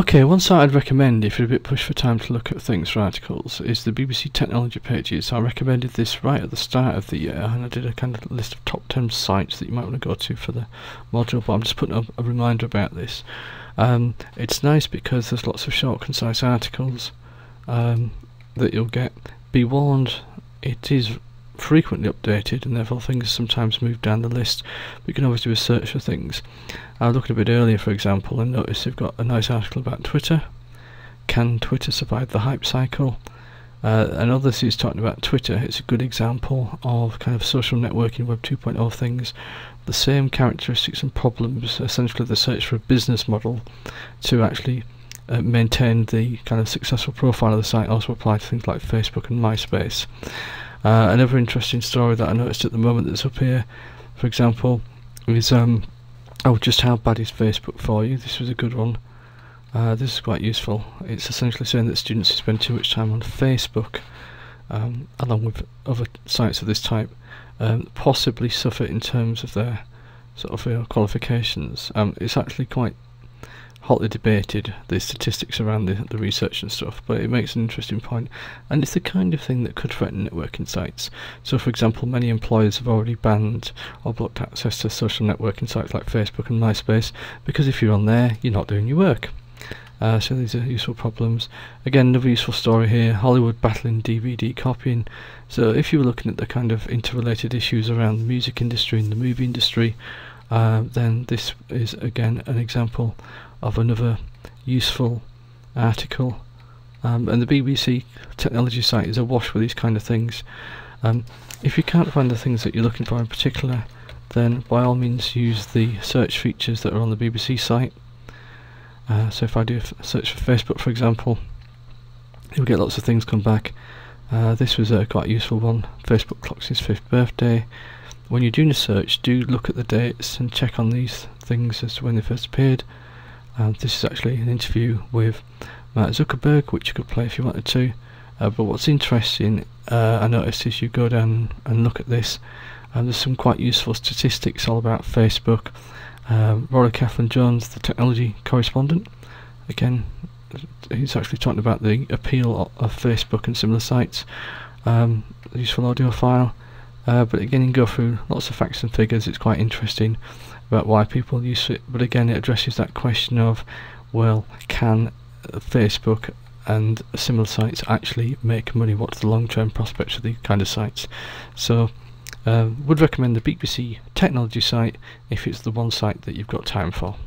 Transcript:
Okay, one site I'd recommend if you're a bit pushed for time to look at things for articles is the BBC Technology pages. I recommended this right at the start of the year, and I did a kind of list of top 10 sites that you might want to go to for the module, but I'm just putting a reminder about this. It's nice because there's lots of short, concise articles that you'll get. Be warned, it is frequently updated and therefore things sometimes move down the list, but you can always do a search for things. I was looking a bit earlier, for example, and noticed they've got a nice article about Twitter. Can Twitter survive the hype cycle? And others is talking about Twitter. It's a good example of kind of social networking, Web 2.0 things. The same characteristics and problems, essentially the search for a business model to actually maintain the kind of successful profile of the site, also apply to things like Facebook and MySpace. Another interesting story that I noticed at the moment that's up here, for example, is just how bad is Facebook for you? This was a good one. This is quite useful. It's essentially saying that students who spend too much time on Facebook, along with other sites of this type, possibly suffer in terms of their sort of qualifications. It's actually quite hotly debated, the statistics around the research and stuff, but it makes an interesting point, and it's the kind of thing that could threaten networking sites. So for example, many employers have already banned or blocked access to social networking sites like Facebook and MySpace, because if you're on there, you're not doing your work. So these are useful problems. Again, another useful story here, Hollywood battling DVD copying. So if you were looking at the kind of interrelated issues around the music industry and the movie industry, then this is again an example of another useful article. And the BBC Technology site is awash with these kind of things. If you can't find the things that you're looking for in particular, then by all means use the search features that are on the BBC site. So if I do a search for Facebook, for example, you'll get lots of things come back. This was a quite useful one. Facebook clocks his 5th birthday. When you're doing a search, do look at the dates and check on these things as to when they first appeared. This is actually an interview with Mark Zuckerberg, which you could play if you wanted to. But what's interesting, I noticed, is you go down and look at this, and there's some quite useful statistics all about Facebook. Rory Kaplan-Jones, the technology correspondent, again, he's actually talking about the appeal of Facebook and similar sites. Useful audio file. But again, you can go through lots of facts and figures. It's quite interesting about why people use it, but again it addresses that question of, well, can Facebook and similar sites actually make money? What's the long-term prospects of these kind of sites? So would recommend the BBC Technology site if it's the one site that you've got time for.